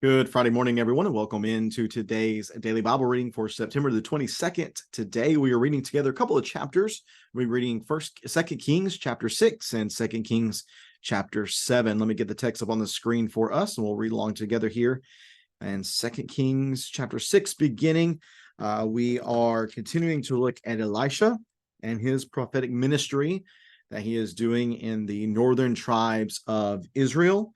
Good Friday morning, everyone, and welcome into today's daily Bible reading for September the 22nd. Today, we are reading together a couple of chapters. We're reading Second Kings chapter 6 and Second Kings chapter 7. Let me get the text up on the screen for us, and we'll read along together here. And Second Kings chapter 6 beginning, we are continuing to look at Elisha and his prophetic ministry that he is doing in the northern tribes of Israel.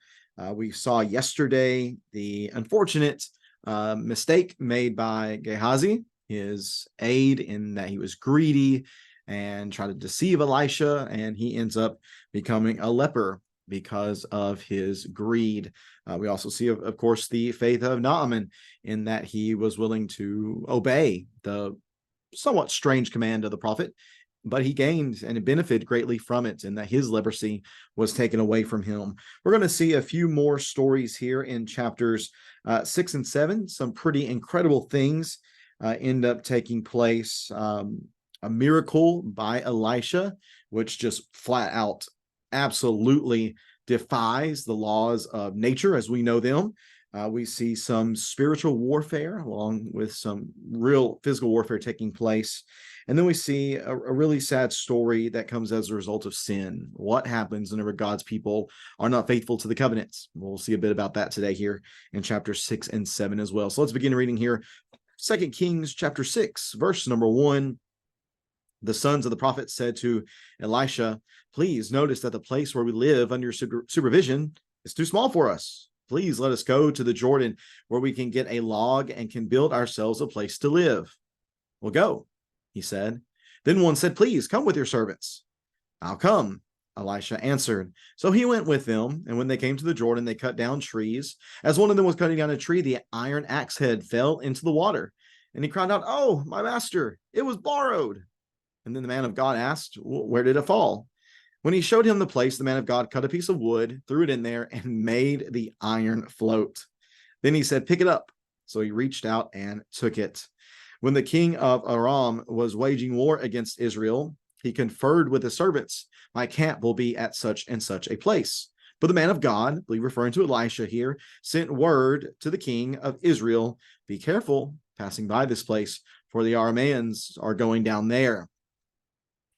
We saw yesterday the unfortunate mistake made by Gehazi, his aide, in that he was greedy and tried to deceive Elisha, and he ends up becoming a leper because of his greed. We also see, of course, the faith of Naaman in that he was willing to obey the somewhat strange command of the prophet, but he gained and benefited greatly from it, and that his leprosy was taken away from him. We're going to see a few more stories here in chapters 6 and 7. Some pretty incredible things end up taking place. A miracle by Elisha, which just flat out absolutely defies the laws of nature as we know them. We see some spiritual warfare along with some real physical warfare taking place. And then we see a really sad story that comes as a result of sin. What happens whenever God's people are not faithful to the covenants? We'll see a bit about that today here in chapter 6 and 7 as well. So let's begin reading here. 2 Kings chapter 6, verse number 1. The sons of the prophet said to Elisha, "Please notice that the place where we live under your supervision is too small for us. Please let us go to the Jordan where we can get a log and can build ourselves a place to live." "Well, go," he said. Then one said, "Please come with your servants." "I'll come," Elisha answered. So he went with them, and when they came to the Jordan, they cut down trees. As one of them was cutting down a tree, the iron axe head fell into the water, and he cried out, "Oh, my master, it was borrowed." And then the man of God asked, "Where did it fall?" When he showed him the place, the man of God cut a piece of wood, threw it in there, and made the iron float. Then he said, "Pick it up." So he reached out and took it. When the king of Aram was waging war against Israel, he conferred with his servants, "My camp will be at such and such a place." But the man of God, referring to Elisha here, sent word to the king of Israel, "Be careful passing by this place, for the Arameans are going down there."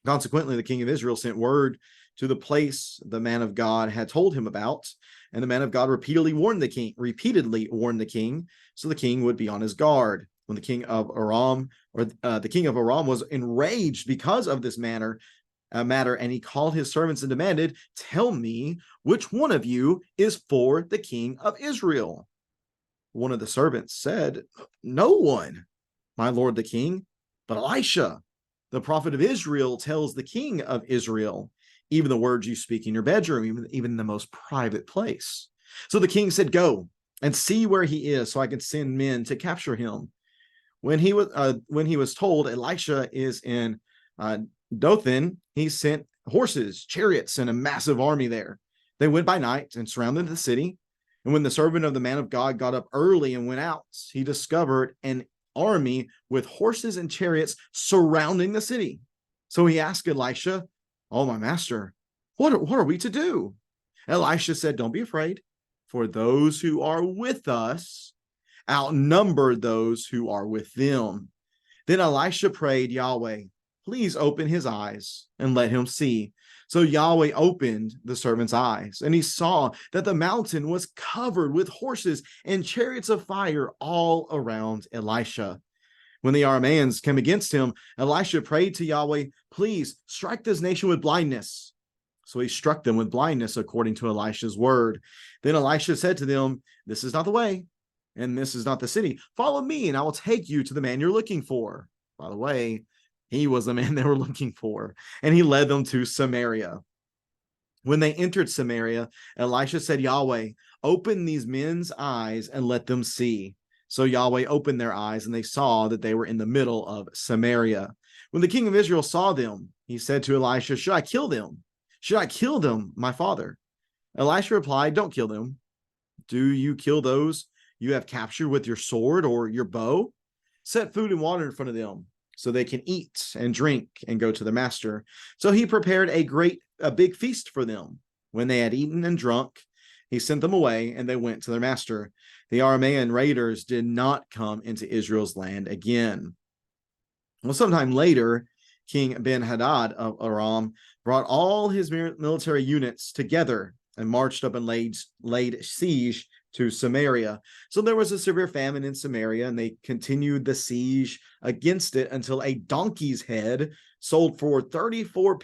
Consequently, the king of Israel sent word to the place the man of God had told him about, and the man of God repeatedly warned the king, so the king would be on his guard. When the king of Aram was enraged because of this matter, and he called his servants and demanded, "Tell me, which one of you is for the king of Israel?" One of the servants said, "No one, my lord the king, but Elisha, the prophet of Israel, tells the king of Israel, even the words you speak in your bedroom, even the most private place." So the king said, "Go and see where he is, so I can send men to capture him." When he was told Elisha is in Dothan, he sent horses, chariots, and a massive army there. They went by night and surrounded the city. And when the servant of the man of God got up early and went out, he discovered an army with horses and chariots surrounding the city. So he asked Elisha, "Oh, my master, what are we to do?" Elisha said, "Don't be afraid, for those who are with us outnumber those who are with them." Then Elisha prayed Yahweh, "Please open his eyes and let him see." So Yahweh opened the servant's eyes, and he saw that the mountain was covered with horses and chariots of fire all around Elisha. When the Arameans came against him, Elisha prayed to Yahweh, "Please strike this nation with blindness." So he struck them with blindness according to Elisha's word. Then Elisha said to them, "This is not the way, and this is not the city. Follow me, and I will take you to the man you're looking for." By the way, he was the man they were looking for, and he led them to Samaria. When they entered Samaria, Elisha said, "Yahweh, open these men's eyes and let them see." So Yahweh opened their eyes, and they saw that they were in the middle of Samaria. When the king of Israel saw them, he said to Elisha, "Should I kill them? Should I kill them, my father?" Elisha replied, "Don't kill them. Do you kill those you have captured with your sword or your bow? Set food and water in front of them, so they can eat and drink and go to the master." So he prepared a big feast for them. When they had eaten and drunk, He sent them away, and they went to their master. The Aramean raiders did not come into Israel's land again. Well, sometime later, King Ben-Hadad of Aram brought all his military units together and marched up and laid siege to Samaria. So there was a severe famine in Samaria, and they continued the siege against it until a donkey's head sold for 34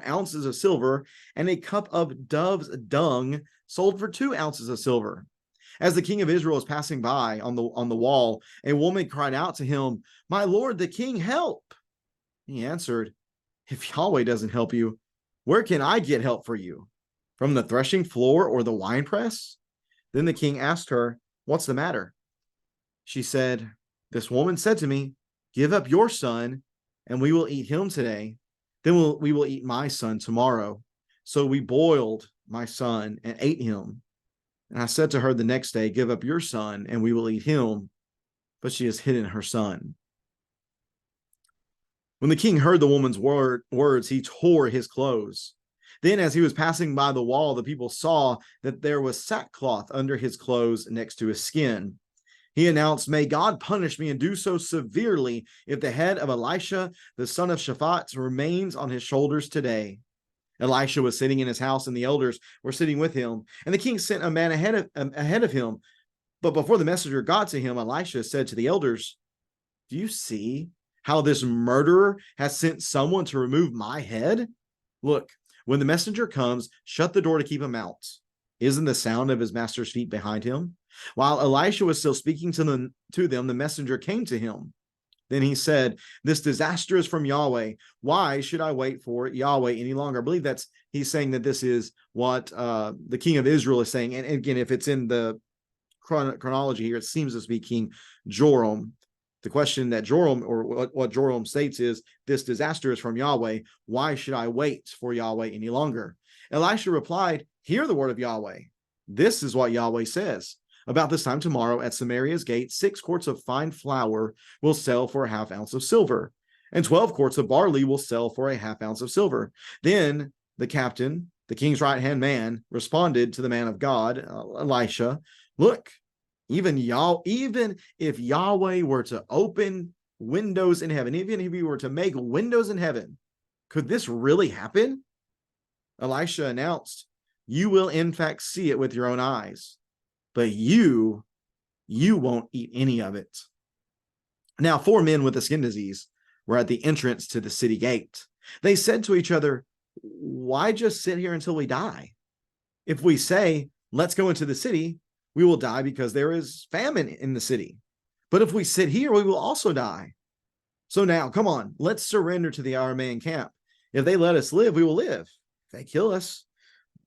ounces of silver, and a cup of dove's dung sold for 2 ounces of silver. As the king of Israel was passing by on the wall, a woman cried out to him, "My lord, the king, help!" He answered, "If Yahweh doesn't help you, where can I get help for you? From the threshing floor or the winepress?" Then the king asked her, "What's the matter?" She said, "This woman said to me, 'Give up your son, and we will eat him today. Then we will eat my son tomorrow.' So we boiled my son and ate him. And I said to her the next day, 'Give up your son, and we will eat him.' But she has hidden her son." When the king heard the woman's words, he tore his clothes. Then, as he was passing by the wall, the people saw that there was sackcloth under his clothes next to his skin. He announced, "May God punish me, and do so severely, if the head of Elisha, the son of Shaphat, remains on his shoulders today." Elisha was sitting in his house, and the elders were sitting with him. And the king sent a man ahead of him. But before the messenger got to him, Elisha said to the elders, "Do you see how this murderer has sent someone to remove my head? Look, when the messenger comes, shut the door to keep him out. Isn't the sound of his master's feet behind him?" While Elisha was still speaking to them, the messenger came to him. Then he said, "This disaster is from Yahweh. Why should I wait for Yahweh any longer?" I believe he's saying that this is what the king of Israel is saying. And again, if it's in the chronology here, it seems to be King Joram. The question that Joram, or what Joram states, is, "This disaster is from Yahweh. Why should I wait for Yahweh any longer?" Elisha replied, "Hear the word of Yahweh. This is what Yahweh says. About this time tomorrow, at Samaria's gate, 6 quarts of fine flour will sell for a half ounce of silver, and 12 quarts of barley will sell for a half ounce of silver." Then the captain, the king's right-hand man, responded to the man of God, Elisha, "Look, even if Yahweh were to open windows in heaven, even if he were to make windows in heaven, could this really happen?" Elisha announced, "You will in fact see it with your own eyes, but you won't eat any of it." Now 4 men with a skin disease were at the entrance to the city gate. They said to each other, "Why just sit here until we die? If we say, 'Let's go into the city,' we will die because there is famine in the city. But if we sit here, we will also die. So now, come on, let's surrender to the Aramean camp. If they let us live, we will live. If they kill us,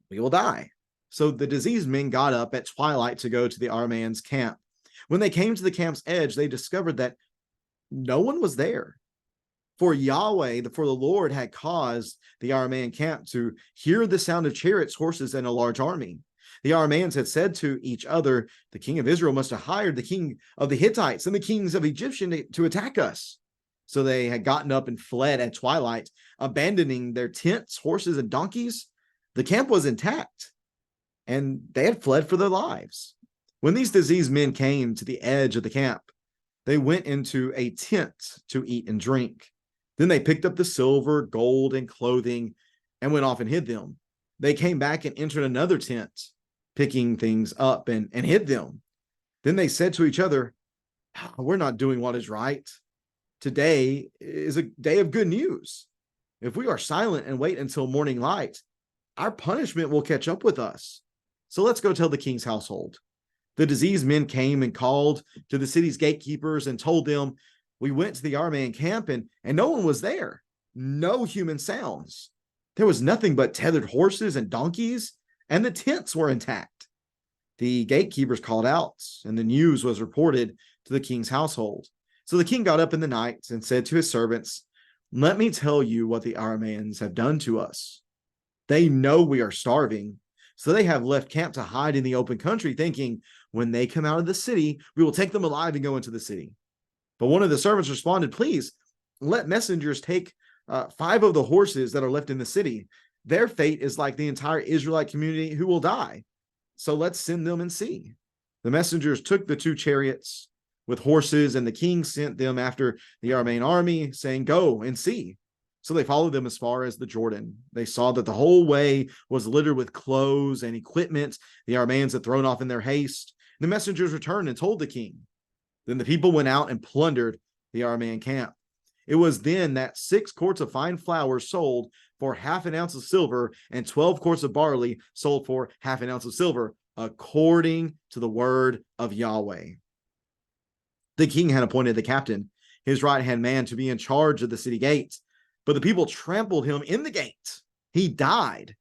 we will die." So the diseased men got up at twilight to go to the Arameans' camp. When they came to the camp's edge, they discovered that no one was there. For the Lord had caused the Aramean camp to hear the sound of chariots, horses, and a large army. The Arameans had said to each other, "The king of Israel must have hired the king of the Hittites and the kings of Egyptian to attack us." So they had gotten up and fled at twilight, abandoning their tents, horses, and donkeys. The camp was intact, and they had fled for their lives. When these diseased men came to the edge of the camp, they went into a tent to eat and drink. Then they picked up the silver, gold, and clothing and went off and hid them. They came back and entered another tent, picking things up and hid them. Then they said to each other, "We're not doing what is right. Today is a day of good news. If we are silent and wait until morning light, our punishment will catch up with us. So let's go tell the king's household." The diseased men came and called to the city's gatekeepers and told them, "We went to the Aramean camp and no one was there. No human sounds. There was nothing but tethered horses and donkeys, and the tents were intact." The gatekeepers called out, and the news was reported to the king's household. So the king got up in the night and said to his servants, "Let me tell you what the Arameans have done to us. They know we are starving, so they have left camp to hide in the open country, thinking, when they come out of the city, we will take them alive and go into the city." But one of the servants responded, "Please let messengers take 5 of the horses that are left in the city. Their fate is like the entire Israelite community who will die. So let's send them and see. The messengers took the 2 chariots with horses, and the king sent them after the Aramean army, saying, "Go and see." So they followed them as far as the Jordan. They saw that the whole way was littered with clothes and equipment the Arameans had thrown off in their haste. The messengers returned and told the king. Then the people went out and plundered the Aramean camp. It was then that 6 quarts of fine flour sold for half an ounce of silver, and 12 quarts of barley sold for half an ounce of silver, according to the word of Yahweh. The king had appointed the captain, his right-hand man, to be in charge of the city gate, but the people trampled him in the gate. He died,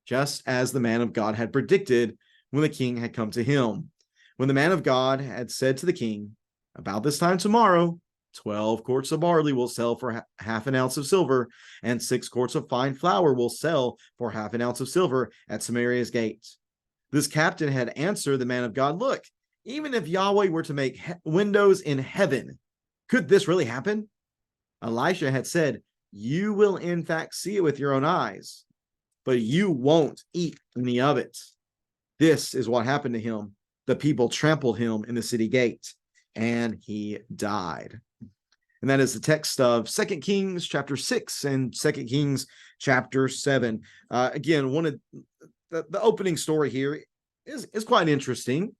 just as the man of God had predicted when the king had come to him. When the man of God had said to the king, "About this time tomorrow, 12 quarts of barley will sell for half an ounce of silver, and 6 quarts of fine flour will sell for half an ounce of silver at Samaria's gate." This captain had answered the man of God, "Look, even if Yahweh were to make windows in heaven, could this really happen?" Elisha had said, "You will in fact see it with your own eyes, but you won't eat any of it." This is what happened to him. The people trampled him in the city gate, and he died. And that is the text of 2 Kings chapter 6 and 2 Kings chapter 7. Again, one of the opening story here is quite interesting.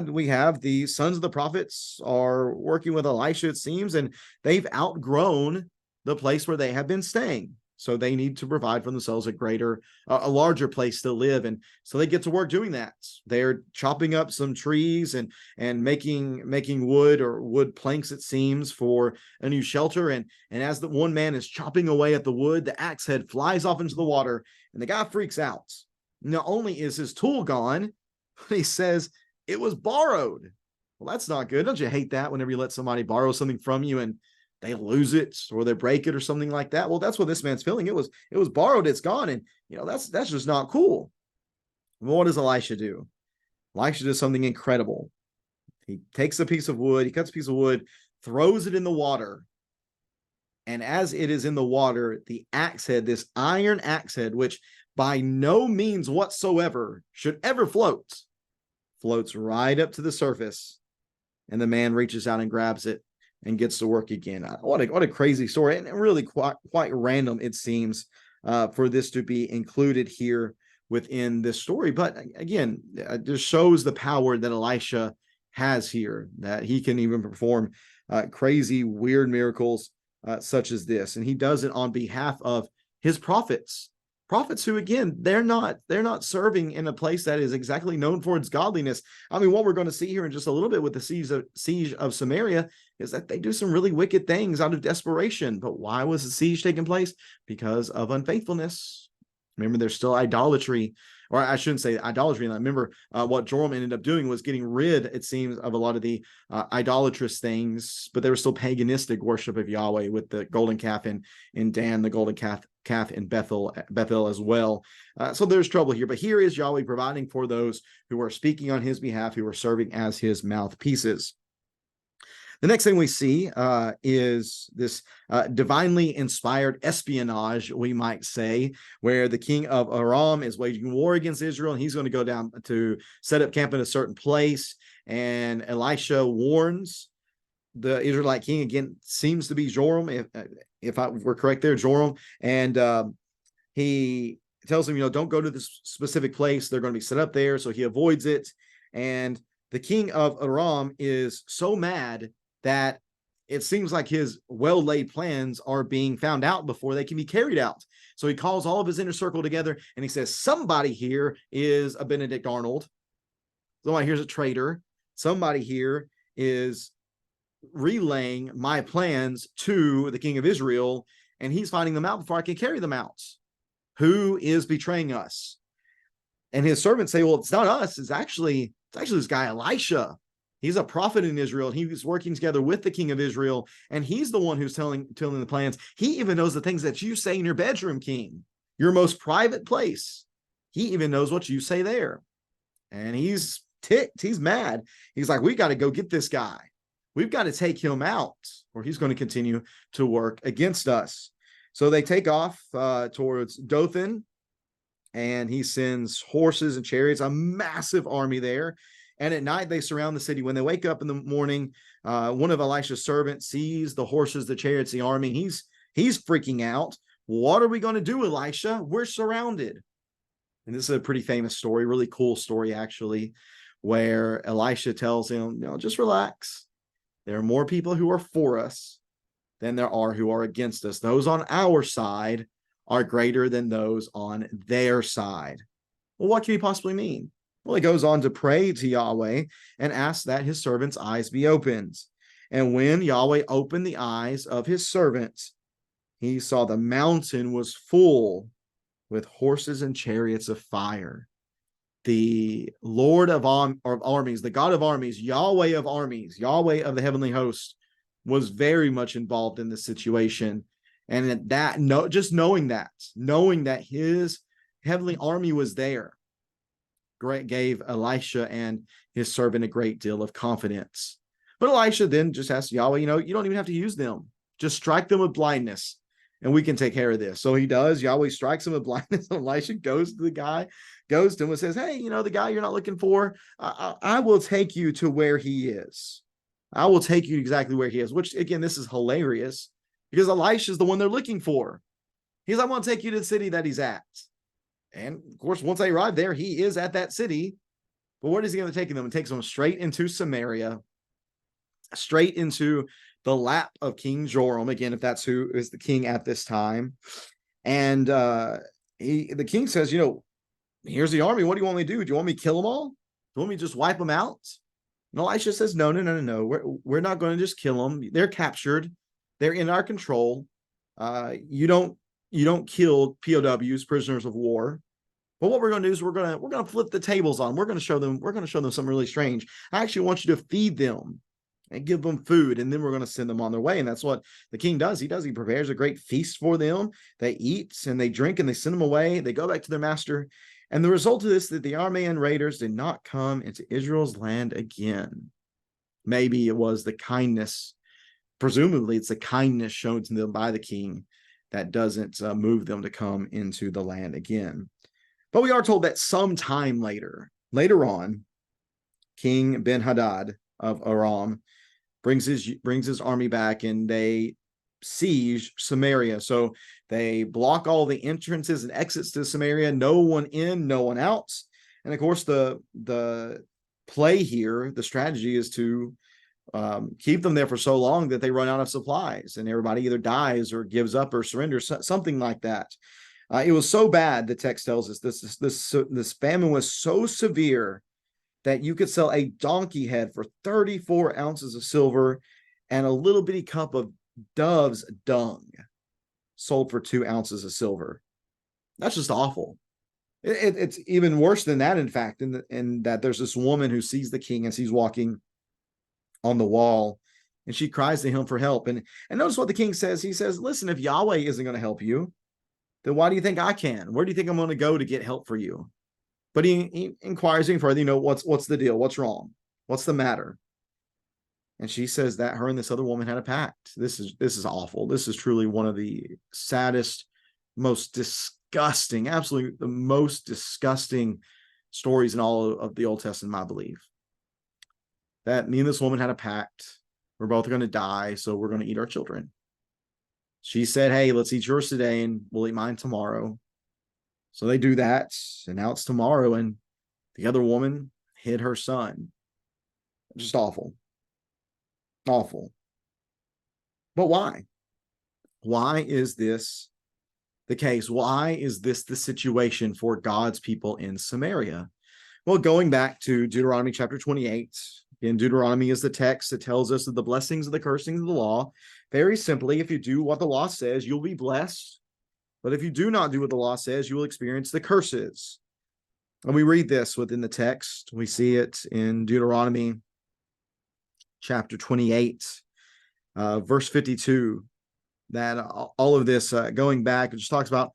We have the sons of the prophets are working with Elisha, it seems, and they've outgrown the place where they have been staying. So they need to provide for themselves a larger place to live. And so they get to work doing that. They're chopping up some trees and making wood or wood planks, it seems, for a new shelter. And as the one man is chopping away at the wood, the axe head flies off into the water, and the guy freaks out. Not only is his tool gone, but he says it was borrowed. Well, that's not good. Don't you hate that whenever you let somebody borrow something from you and they lose it or they break it or something like that? Well, that's what this man's feeling. It was borrowed. It's gone. And that's just not cool. Well, what does Elisha do? Elisha does something incredible. He takes a piece of wood, he cuts a piece of wood, throws it in the water. And as it is in the water, the axe head, this iron axe head, which by no means whatsoever should ever floats right up to the surface. And the man reaches out and grabs it and gets to work again. What a crazy story, and really quite random, it seems, for this to be included here within this story. But again, it just shows the power that Elisha has here, that he can even perform crazy, weird miracles such as this. And he does it on behalf of his prophets who, again, they're not serving in a place that is exactly known for its godliness. I mean, what we're going to see here in just a little bit with the siege of Samaria is that they do some really wicked things out of desperation. But why was the siege taking place? Because of unfaithfulness. Remember, there's still idolatry, or I shouldn't say idolatry. And I remember what Joram ended up doing was getting rid, it seems, of a lot of the idolatrous things, but there was still paganistic worship of Yahweh with the golden calf in Dan, the golden calf in Bethel as well. So there's trouble here. But here is Yahweh providing for those who are speaking on his behalf, who are serving as his mouthpieces. The next thing we see is this divinely inspired espionage, we might say, where the king of Aram is waging war against Israel, and he's going to go down to set up camp in a certain place. And Elisha warns the Israelite king, again, seems to be Joram, if we're correct there, Joram. And he tells him, don't go to this specific place. They're going to be set up there. So he avoids it. And the king of Aram is so mad that it seems like his well-laid plans are being found out before they can be carried out. So he calls all of his inner circle together and he says, somebody here is a Benedict Arnold. Somebody here is a traitor. Somebody here is relaying my plans to the king of Israel, and he's finding them out before I can carry them out. Who is betraying us? And his servants say, well, it's not us. It's actually this guy Elisha. He's a prophet in Israel. He was working together with the king of Israel, and he's the one who's telling the plans. He even knows the things that you say in your bedroom, king, your most private place. He even knows what you say there. And he's ticked. He's mad. He's like, we got to go get this guy. We've got to take him out, or he's going to continue to work against us. So they take off towards Dothan, and he sends horses and chariots, a massive army there. And at night they surround the city. When they wake up in the morning, one of Elisha's servants sees the horses, the chariots, the army. He's freaking out. What are we going to do, Elisha? We're surrounded. And this is a pretty famous story, really cool story, actually, where Elisha tells him, just relax. There are more people who are for us than there are who are against us. Those on our side are greater than those on their side. Well, what can he possibly mean? Well, he goes on to pray to Yahweh and ask that his servant's eyes be opened. And when Yahweh opened the eyes of his servant, he saw the mountain was full with horses and chariots of fire. The Lord of armies, the God of armies, Yahweh of armies, Yahweh of the heavenly host, was very much involved in the situation. And just knowing that his heavenly army was there, gave Elisha and his servant a great deal of confidence. But Elisha then just asked Yahweh, you don't even have to use them. Just strike them with blindness, and we can take care of this. So he does. Yahweh strikes him with blindness. And Elisha goes to him and says, hey, the guy you're not looking for, I will take you to where he is. I will take you exactly where he is, which, again, this is hilarious because Elisha is the one they're looking for. He's like, I want to take you to the city that he's at. And of course, once they arrive there, he is at that city. But what is he going to take them? It takes them straight into Samaria, straight into the lap of King Joram, again, if that's who is the king at this time. And the king says, here's the army. What do you want me to do? Do you want me to kill them all? Do you want me to just wipe them out? And Elisha says, no. We're not going to just kill them. They're captured. They're in our control. You don't kill POWs, prisoners of war. But what we're going to do is we're going to flip the tables on. We're going to show them something really strange. I actually want you to feed them and give them food, and then we're going to send them on their way. And that's what the king does. He prepares a great feast for them. They eat and they drink and they send them away. They go back to their master. And the result of this is that the Aramean raiders did not come into Israel's land again. Maybe it was the kindness, presumably it's the kindness shown to them by the king that doesn't move them to come into the land again. But we are told that sometime later on, King Ben-Hadad of Aram brings his army back, and they siege Samaria. So they block all the entrances and exits to Samaria. No one in, no one out. And of course, the play here, the strategy is to keep them there for so long that they run out of supplies, and everybody either dies or gives up or surrenders, something like that. It was so bad, the text tells us, this famine was so severe that you could sell a donkey head for 34 ounces of silver, and a little bitty cup of dove's dung sold for 2 ounces of silver. That's just awful. It's even worse than that, in fact, in that there's this woman who sees the king as he's walking on the wall, and she cries to him for help. And notice what the king says. He says, listen, if Yahweh isn't going to help you, then why do you think I can? Where do you think I'm going to go to get help for you? But he inquires even further, what's the deal? What's wrong? What's the matter? And she says that her and this other woman had a pact. This is awful. This is truly one of the saddest, most disgusting, absolutely the most disgusting stories in all of the Old Testament, I believe. That me and this woman had a pact. We're both going to die, so we're going to eat our children. She said, hey, let's eat yours today and we'll eat mine tomorrow. So they do that, and now it's tomorrow, and the other woman hid her son. Just awful. Awful. But why? Why is this the case? Why is this the situation for God's people in Samaria? Well, going back to Deuteronomy chapter 28, again, Deuteronomy is the text that tells us of the blessings and the cursings of the law. Very simply, if you do what the law says, you'll be blessed. But if you do not do what the law says, you will experience the curses. And we read this within the text. We see it in Deuteronomy chapter 28, verse 52, that all of this going back, it just talks about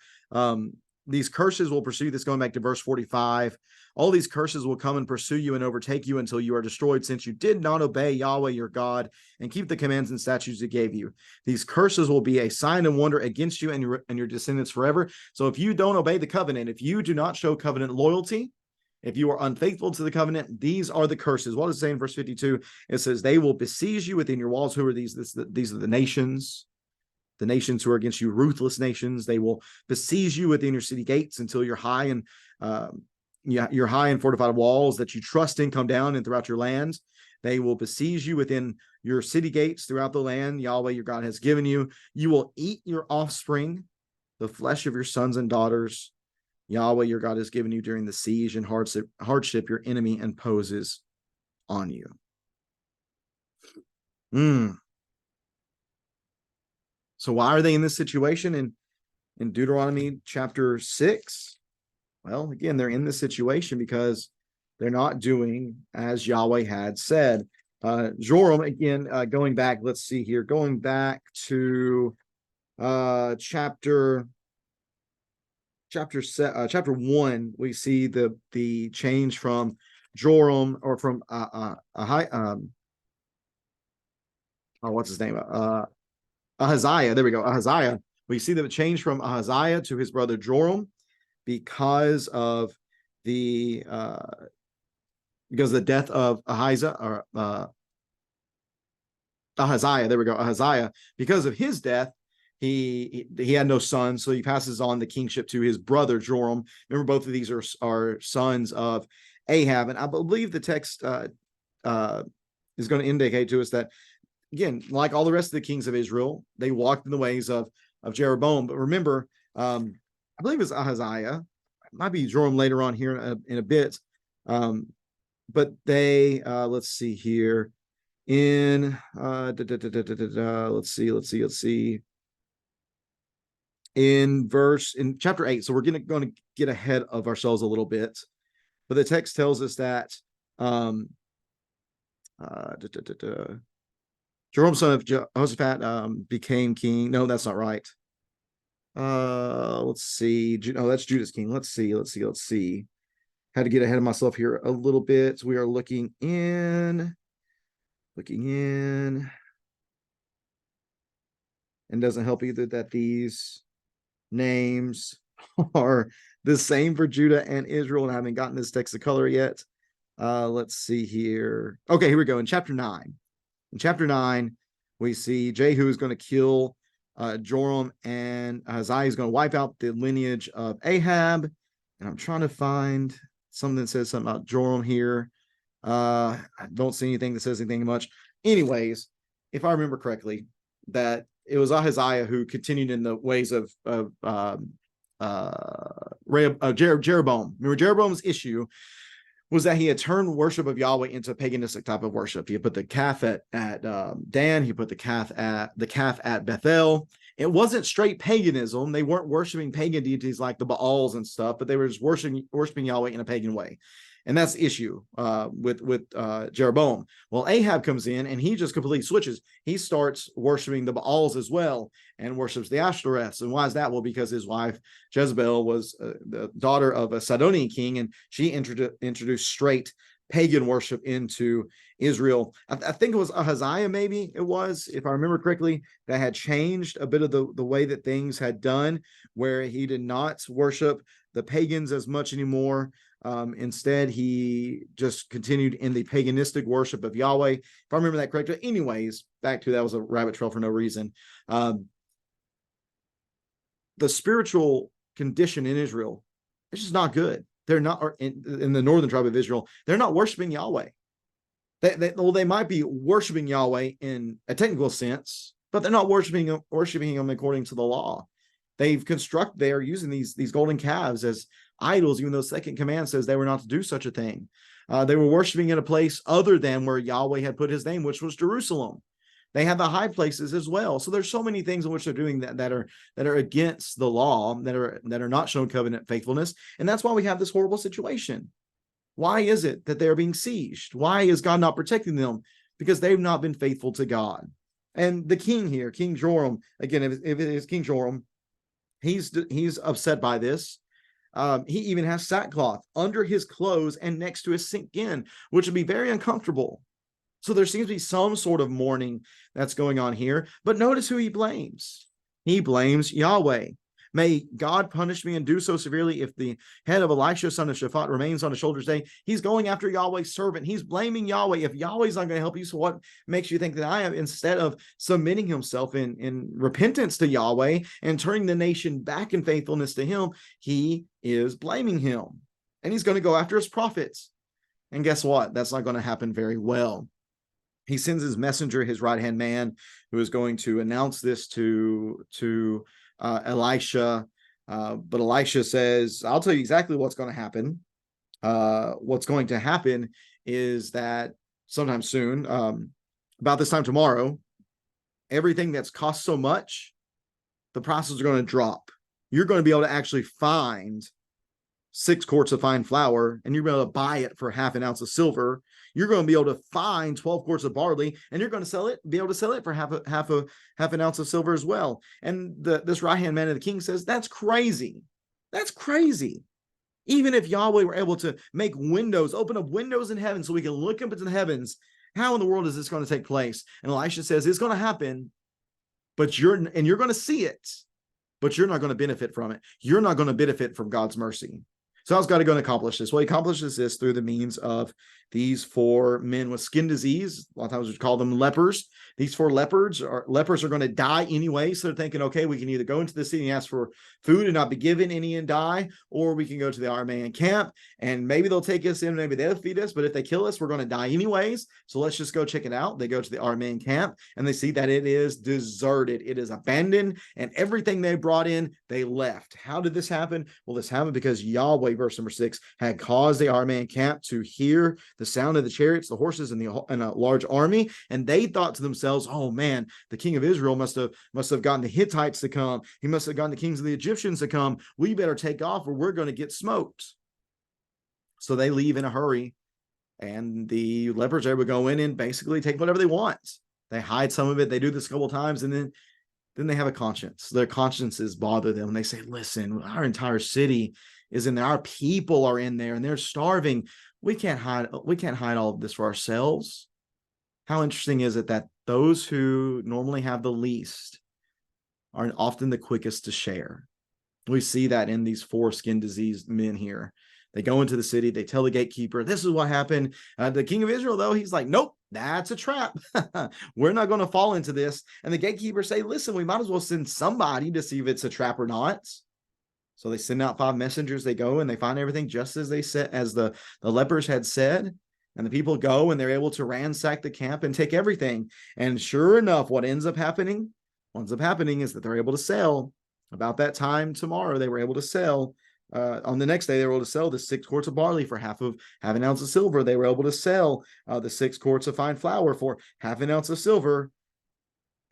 these curses will pursue this, going back to verse 45. All these curses will come and pursue you and overtake you until you are destroyed, since you did not obey Yahweh your God and keep the commands and statutes he gave you. These curses will be a sign and wonder against you and your descendants forever. So if you don't obey the covenant, if you do not show covenant loyalty, if you are unfaithful to the covenant, these are the curses. What does it say in verse 52? It says, they will besiege you within your walls. Who are these? These are the nations who are against you, ruthless nations. They will besiege you within your city gates until you're high and your high and fortified walls that you trust in come down and throughout your lands. They will besiege you within your city gates throughout the land Yahweh your God has given you. You will eat your offspring, the flesh of your sons and daughters Yahweh your God has given you during the siege and hardship your enemy imposes on you. So why are they in this situation in Deuteronomy chapter 6? Well, again, they're in this situation because they're not doing as Yahweh had said. Joram, again, going back, let's see here, going back to chapter 1, we see the change from Joram, or from what's his name? Ahaziah. There we go. Ahaziah. We see the change from Ahaziah to his brother Joram because of the death of Ahaziah. There we go. Ahaziah. Because of his death, he had no son, so he passes on the kingship to his brother Joram. Remember, both of these are sons of Ahab, and I believe the text is going to indicate to us that, again, like all the rest of the kings of Israel, they walked in the ways of Jeroboam. But remember, I believe it's Ahaziah. It might be Joram later on here in a bit. But they, let's see here, in let's see. In chapter 8, so we're going to get ahead of ourselves a little bit, but the text tells us that Joram, son of Jehoshaphat, became king. No, that's not right. Let's see. No, that's Judah's king. Let's see. Had to get ahead of myself here a little bit. So we are looking in, and doesn't help either that these names are the same for Judah and Israel, and I haven't gotten this text of color yet. Let's see here. Okay, here we go. In chapter 9, we see Jehu is going to kill Joram, and Ahaziah is going to wipe out the lineage of Ahab. And I'm trying to find something that says something about Joram here. I don't see anything that says anything much. Anyways, if I remember correctly, that it was Ahaziah who continued in the ways of Jeroboam. Remember, Jeroboam's issue was that he had turned worship of Yahweh into a paganistic type of worship. He put the calf at Dan. He put the calf at Bethel. It wasn't straight paganism. They weren't worshiping pagan deities like the Baals and stuff, but they were just worshiping Yahweh in a pagan way. And that's the issue with Jeroboam. Well, Ahab comes in and he just completely switches. He starts worshiping the Baals as well and worships the Ashtoreths. And why is that? Well, because his wife Jezebel was the daughter of a Sidonian king, and she introduced straight pagan worship into Israel. I think it was Ahaziah, maybe it was, if I remember correctly, that had changed a bit of the way that things had done, where he did not worship the pagans as much anymore. Instead, he just continued in the paganistic worship of Yahweh, if I remember that correctly. Anyways, back to that was a rabbit trail for no reason. The spiritual condition in Israel is just not good. They're not, in the northern tribe of Israel, they're not worshiping Yahweh. They might be worshiping Yahweh in a technical sense, but they're not worshiping him according to the law. They're using these golden calves as idols, even though the second command says they were not to do such a thing. They were worshiping in a place other than where Yahweh had put his name, which was Jerusalem. They have the high places as well. So there's so many things in which they're doing that are against the law, that are not showing covenant faithfulness. And that's why we have this horrible situation. Why is it that they're being sieged? Why is God not protecting them? Because they've not been faithful to God. And the king here, King Joram, again, if it is King Joram, he's upset by this. He even has sackcloth under his clothes and next to his skin, which would be very uncomfortable. So there seems to be some sort of mourning that's going on here. But notice who he blames. He blames Yahweh. May God punish me and do so severely if the head of Elisha, son of Shaphat, remains on his shoulders day. He's going after Yahweh's servant. He's blaming Yahweh. If Yahweh's not going to help you, so what makes you think that I am? Instead of submitting himself in repentance to Yahweh and turning the nation back in faithfulness to him, he is blaming him. And he's going to go after his prophets. And guess what? That's not going to happen very well. He sends his messenger, his right-hand man, who is going to announce this to Elisha. But Elisha says, I'll tell you exactly what's going to happen. What's going to happen is that sometime soon, about this time tomorrow, everything that's cost so much, the prices are going to drop. You're going to be able to actually find 6 quarts of fine flour, and you're going to be able to buy it for half an ounce of silver. You're going to be able to find 12 quarts of barley, and you're going to be able to sell it for half an ounce of silver as well. And this right-hand man of the king says, that's crazy. That's crazy. Even if Yahweh were able to make windows, open up windows in heaven so we can look up into the heavens, how in the world is this going to take place? And Elisha says, it's going to happen, but you're going to see it, but you're not going to benefit from it. You're not going to benefit from God's mercy. So how's God going to accomplish this? Well, he accomplishes this through the means of these 4 men with skin disease. A lot of times we call them lepers. These 4 lepers are going to die anyway. So they're thinking, okay, we can either go into the city and ask for food and not be given any and die, or we can go to the Aramean camp and maybe they'll take us in, maybe they'll feed us, but if they kill us, we're going to die anyways. So let's just go check it out. They go to the Aramean camp and they see that it is deserted. It is abandoned, and everything they brought in, they left. How did this happen? Well, this happened because Yahweh, verse number 6, had caused the Aramean camp to hear the sound of the chariots, the horses, and a large army, and they thought to themselves, oh man, the king of Israel must have gotten the Hittites to come. He must have gotten the kings of the Egyptians to come. We better take off or we're going to get smoked. So they leave in a hurry, and the lepers are able to go in and basically take whatever they want. They hide some of it. They do this a couple of times, and then they have a conscience. Their consciences bother them, and they say, listen, our entire city is in there. Our people are in there, and they're starving. We can't hide all of this for ourselves. How interesting is it that those who normally have the least are often the quickest to share? We see that in these 4 skin diseased men here. They go into the city, they tell the gatekeeper, this is what happened. The king of Israel, though, he's like, nope, that's a trap. We're not going to fall into this. And the gatekeepers say, listen, we might as well send somebody to see if it's a trap or not. So they send out 5 messengers. They go and they find everything just as they said, as the lepers had said. And the people go and they're able to ransack the camp and take everything. And sure enough, what ends up happening is that they're able to sell. About that time tomorrow, they were able to sell. On the next day, they were able to sell the 6 quarts of barley for half an ounce of silver. They were able to sell the 6 quarts of fine flour for half an ounce of silver.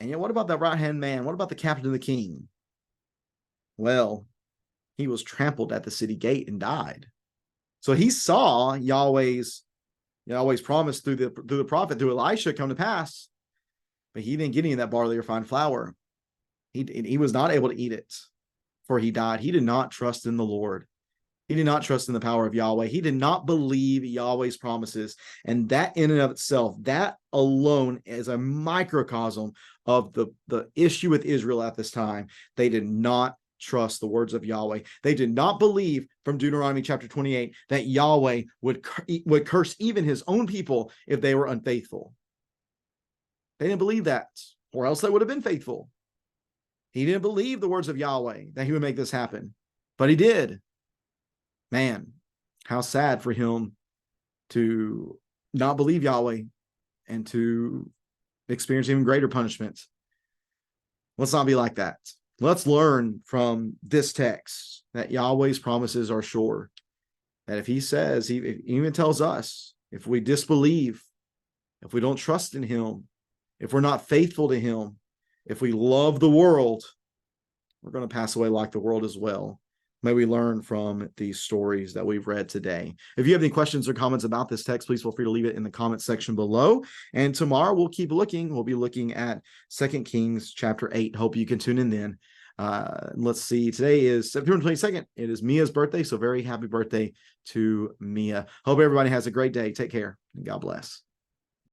And yet, what about that right-hand man? What about the captain of the king? Well, he was trampled at the city gate and died. So he saw Yahweh's promise through the prophet, through Elisha, come to pass, but he didn't get any of that barley or fine flour. He was not able to eat it, for he died. He did not trust in the Lord. He did not trust in the power of Yahweh. He did not believe Yahweh's promises. And that in and of itself, that alone is a microcosm of the issue with Israel at this time. They did not trust the words of Yahweh. They did not believe, from Deuteronomy chapter 28, that Yahweh would curse even his own people if they were unfaithful. They didn't believe that, or else they would have been faithful. He didn't believe the words of Yahweh that he would make this happen, but he did. Man, how sad for him to not believe Yahweh and to experience even greater punishment. Let's not be like that. Let's learn from this text that Yahweh's promises are sure. That if he says, he even tells us, if we disbelieve, if we don't trust in him, if we're not faithful to him, if we love the world, we're going to pass away like the world as well. May we learn from these stories that we've read today. If you have any questions or comments about this text, please feel free to leave it in the comment section below. And tomorrow we'll keep looking. We'll be looking at 2 Kings chapter 8. Hope you can tune in then. Let's see. Today is September 22nd. It is Mia's birthday. So very happy birthday to Mia. Hope everybody has a great day. Take care and God bless.